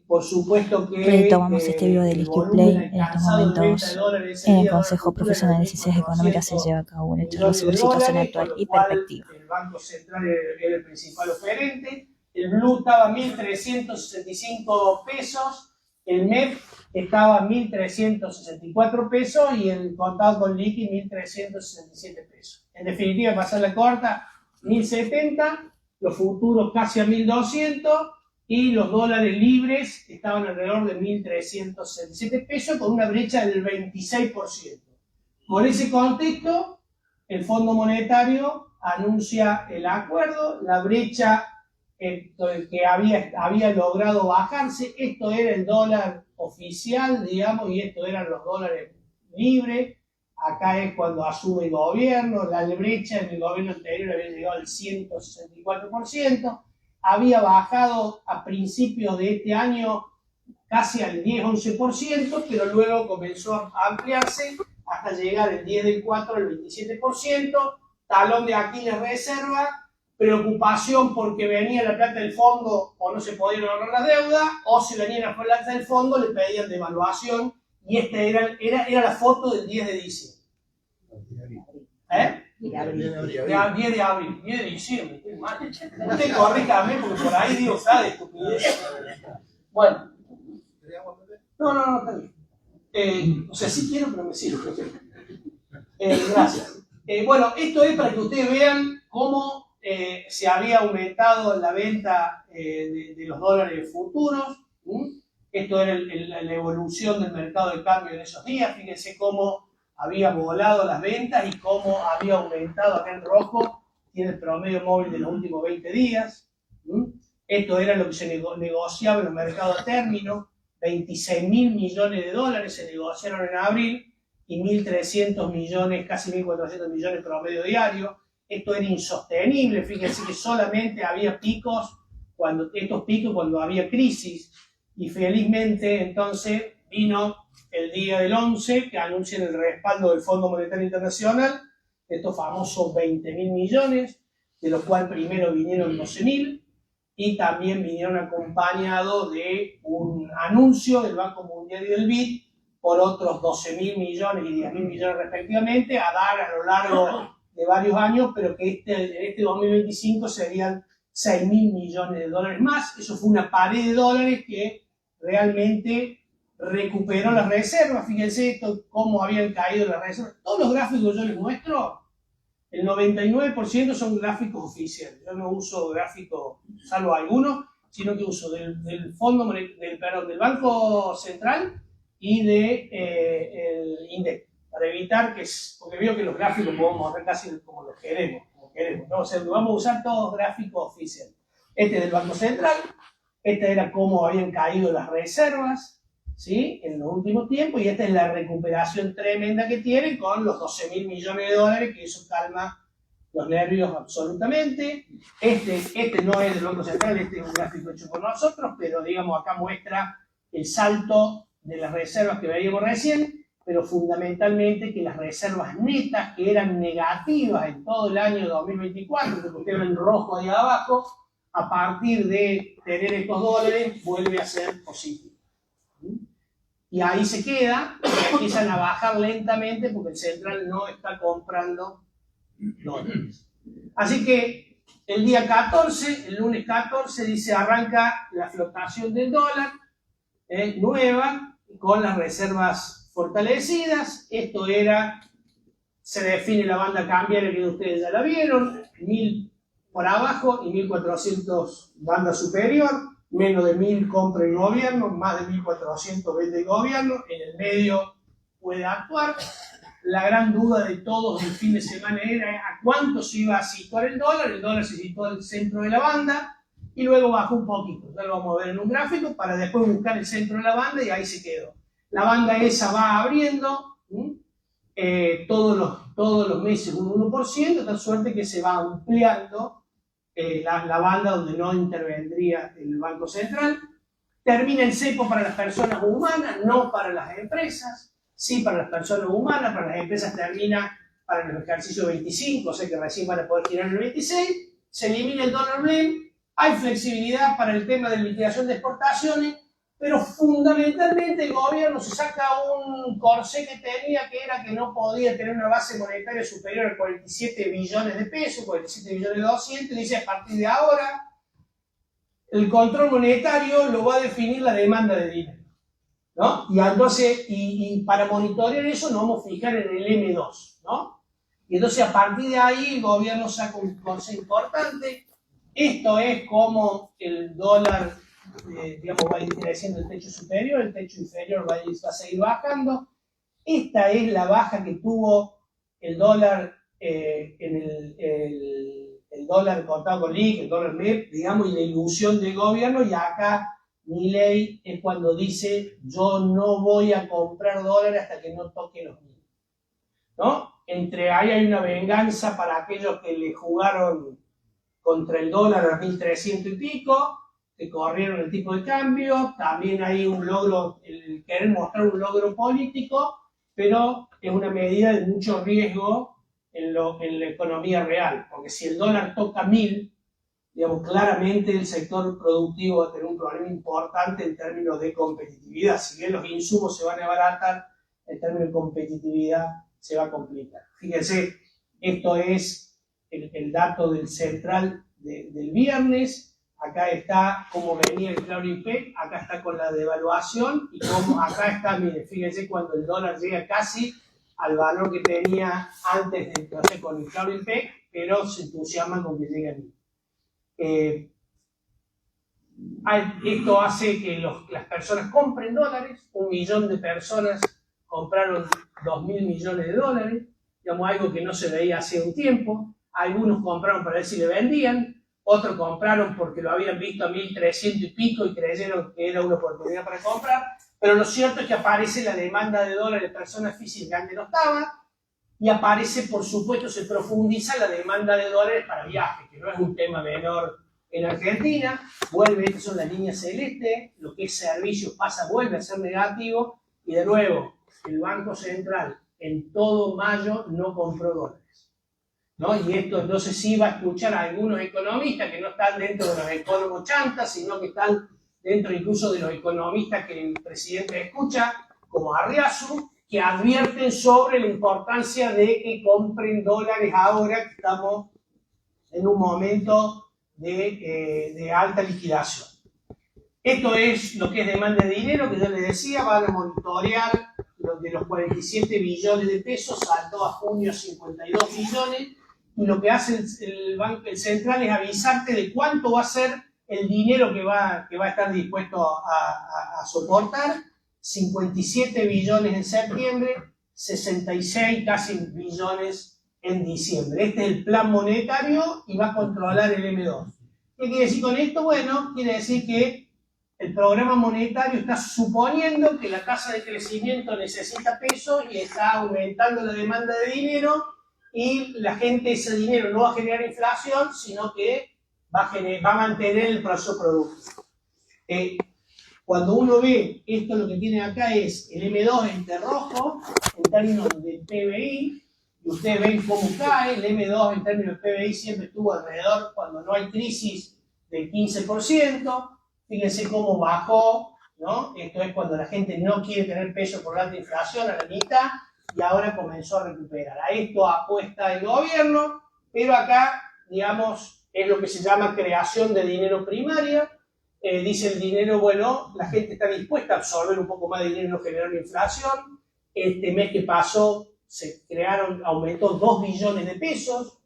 Por supuesto que Retomamos este vivo del IQ Play. En estos momentos, en el Consejo Profesional de Ciencias Económicas se lleva a cabo una charla sobre situación actual y perspectiva. El Banco Central era el principal oferente. El Blue estaba a 1.365 pesos, el MEP estaba a 1.364 pesos y el contado con liqui 1.367 pesos. En definitiva, para hacer la corta, 1.070, los futuros casi a 1.200 y los dólares libres estaban alrededor de 1.367 pesos con una brecha del 26%. Con ese contexto, el Fondo Monetario anuncia el acuerdo, la brecha que había logrado bajarse, esto era el dólar oficial, digamos, y esto eran los dólares libres. Acá es cuando asume el gobierno, la brecha en el gobierno anterior había llegado al 164%, había bajado a principios de este año casi al 10-11%, pero luego comenzó a ampliarse hasta llegar el 10 del 4 al 27%, talón de Aquiles reserva, preocupación porque venía la plata del fondo o no se podían ahorrar las deudas, o si venía la plata del fondo le pedían devaluación, y esta era la foto del 10 de diciembre. 10 de abril, 10 de diciembre, estoy mal. Usted corríjame porque por ahí digo, ¿sabe? Estupidez. Bueno. No, está bien. O sea, sí quiero, pero me sirve. Gracias. Bueno, esto es para que ustedes vean cómo se había aumentado la venta de los dólares futuros. Esto era la evolución del mercado de cambio en esos días. Fíjense cómo había volado las ventas y cómo había aumentado acá en rojo. Tiene el promedio móvil de los últimos 20 días. Esto era lo que se negociaba en los mercados a término. 26.000 millones de dólares se negociaron en abril y 1.300 millones, casi 1.400 millones promedio diario. Esto era insostenible. Fíjense que solamente había picos cuando había crisis, y felizmente entonces vino el día del 11 que anuncian el respaldo del Fondo Monetario Internacional, estos famosos 20.000 millones, de los cuales primero vinieron 12.000 y también vinieron acompañados de un anuncio del Banco Mundial y del BID por otros 12.000 millones y 10.000 millones respectivamente, a dar a lo largo de varios años, pero que este 2025 serían 6.000 millones de dólares más. Eso fue una pared de dólares que realmente recuperó las reservas. Fíjense esto, cómo habían caído las reservas. Todos los gráficos que yo les muestro, el 99% son gráficos oficiales. Yo no uso gráficos, salvo algunos, sino que uso del del Banco Central y del INDEC, para evitar porque veo que los gráficos podemos mostrar casi como los queremos, ¿no? O sea, vamos a usar todos gráficos oficiales. Este es del Banco Central, esta era cómo habían caído las reservas, ¿sí?, en los últimos tiempos, y esta es la recuperación tremenda que tienen con los 12.000 millones de dólares, que eso calma los nervios absolutamente. Este no es del Banco Central, este es un gráfico hecho por nosotros, pero digamos acá muestra el salto de las reservas que veíamos recién, pero fundamentalmente que las reservas netas, que eran negativas en todo el año 2024, que pusieron en rojo ahí abajo, a partir de tener estos dólares, vuelve a ser positivo. Y ahí se queda, y empiezan a bajar lentamente porque el central no está comprando dólares. Así que el día 14, el lunes 14, dice, arranca la flotación del dólar nueva, con las reservas fortalecidas. Esto se define la banda cambiaria, que ustedes ya la vieron, 1.000 por abajo y 1.400 banda superior, menos de 1.000 compra el gobierno, más de 1.400 vende el gobierno, en el medio puede actuar. La gran duda de todos el fin de semana era a cuánto se iba a situar el dólar se situó al centro de la banda y luego bajó un poquito, ya lo vamos a ver en un gráfico, para después buscar el centro de la banda y ahí se quedó. La banda esa va abriendo todos los meses un 1%, de tal suerte que se va ampliando la banda donde no intervendría el Banco Central. Termina el cepo para las personas humanas, no para las empresas. Sí, para las personas humanas, para las empresas termina para el ejercicio 25, o sea que recién van a poder tirar el 26. Se elimina el dólar blend Hay flexibilidad para el tema de liquidación de exportaciones, pero fundamentalmente el gobierno se saca un corsé que tenía, que era que no podía tener una base monetaria superior a 47 billones de pesos, 47 billones 200, y dice a partir de ahora el control monetario lo va a definir la demanda de dinero, ¿no? Y entonces, y para monitorear eso nos vamos a fijar en el M2, ¿no? Y entonces a partir de ahí el gobierno saca un corsé importante. Esto es como el dólar, digamos, va a ir creciendo el techo superior, el techo inferior va a seguir bajando. Esta es la baja que tuvo el dólar en el dólar contado con liqui, el dólar MEP, digamos, y la ilusión del gobierno. Y acá Milei es cuando dice: yo no voy a comprar dólares hasta que no toque los 1.000, ¿no? Entre ahí hay una venganza para aquellos que le jugaron contra el dólar a 1.300 y pico, que corrieron el tipo de cambio. También hay un logro, el querer mostrar un logro político, pero es una medida de mucho riesgo en la economía real, porque si el dólar toca 1.000, digamos, claramente el sector productivo va a tener un problema importante en términos de competitividad. Si bien los insumos se van a abaratar, en términos de competitividad se va a complicar. Fíjense, esto es el dato del central del viernes. Acá está cómo venía el claro IPEC, acá está con la devaluación, y como acá está, miren, fíjense cuando el dólar llega casi al valor que tenía antes de entonces con el claro IPEC, pero se entusiasman con que llegue a 1.000. Esto hace que las personas compren dólares. 1 millón de personas compraron 2.000 millones de dólares, digamos, algo que no se veía hace un tiempo. Algunos compraron para ver si le vendían, otros compraron porque lo habían visto a 1.300 y pico y creyeron que era una oportunidad para comprar. Pero lo cierto es que aparece la demanda de dólares de personas físicas que antes no estaban, y aparece, por supuesto, se profundiza la demanda de dólares para viajes, que no es un tema menor en Argentina. Vuelve, estas son las líneas celestes, lo que es servicios vuelve a ser negativo, y de nuevo, el Banco Central en todo mayo no compró dólares, ¿no? Y esto entonces sí va a escuchar a algunos economistas que no están dentro de los economos chantas, sino que están dentro incluso de los economistas que el presidente escucha, como Arriazu, que advierten sobre la importancia de que compren dólares ahora que estamos en un momento de alta liquidación. Esto es lo que es demanda de dinero, que yo les decía, van a monitorear de los 47 billones de pesos, saltó a junio 52 billones, y lo que hace el Banco Central es avisarte de cuánto va a ser el dinero que va a estar dispuesto a soportar. 57 billones en septiembre, 66 casi billones en diciembre. Este es el plan monetario y va a controlar el M2. ¿Qué quiere decir con esto? Bueno, quiere decir que el programa monetario está suponiendo que la tasa de crecimiento necesita pesos y está aumentando la demanda de dinero, y la gente, ese dinero no va a generar inflación, sino que va a mantener el proceso productivo. Cuando uno ve esto, lo que tiene acá es el M2 entre rojo en términos de PBI, y ustedes ven cómo cae. El M2 en términos de PBI siempre estuvo alrededor, cuando no hay crisis, del 15%. Fíjense cómo bajó, ¿no? Esto es cuando la gente no quiere tener peso por la alta inflación, a la mitad, y ahora comenzó a recuperar. A esto apuesta el gobierno, pero acá, digamos, es lo que se llama creación de dinero primaria. Dice el dinero, bueno, la gente está dispuesta a absorber un poco más de dinero y no generar una inflación. Este mes que pasó aumentó 2 billones de pesos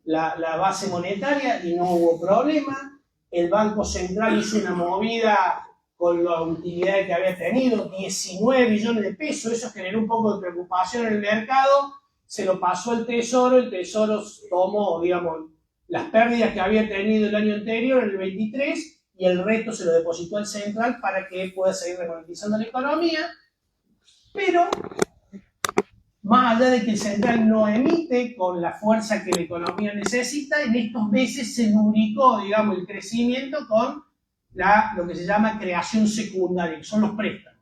la base monetaria y no hubo problema. El Banco Central hizo una movida con la utilidad que había tenido, 19 billones de pesos, eso generó un poco de preocupación en el mercado, se lo pasó al Tesoro, el Tesoro tomó, digamos, las pérdidas que había tenido el año anterior, en el 23, y el resto se lo depositó al Central para que pueda seguir remonetizando la economía. Pero, más allá de que el Central no emite con la fuerza que la economía necesita, en estos meses se lubricó, digamos, el crecimiento con lo que se llama creación secundaria, que son los préstamos.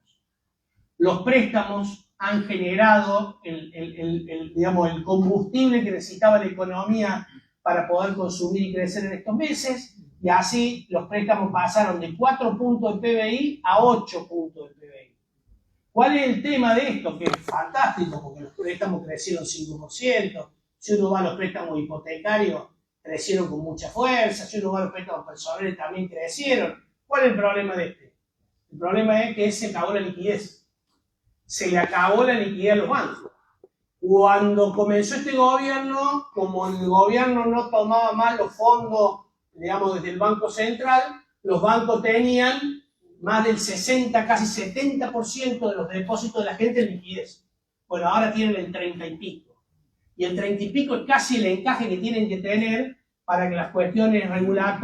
Los préstamos han generado digamos, el combustible que necesitaba la economía para poder consumir y crecer en estos meses. Y así los préstamos pasaron de 4 puntos de PBI a 8 puntos de PBI. ¿Cuál es el tema de esto? Que es fantástico, porque los préstamos crecieron 5%. Si uno va a los préstamos hipotecarios, crecieron con mucha fuerza. Si uno va a los préstamos personales, también crecieron. ¿Cuál es el problema de este? El problema es que se acabó la liquidez. Se le acabó la liquidez a los bancos. Cuando comenzó este gobierno, como el gobierno no tomaba más los fondos, digamos, desde el Banco Central, los bancos tenían más del 60, casi 70% de los depósitos de la gente en liquidez. Bueno, ahora tienen el 30 y pico. Y el 30 y pico es casi el encaje que tienen que tener para que las cuestiones regulatorias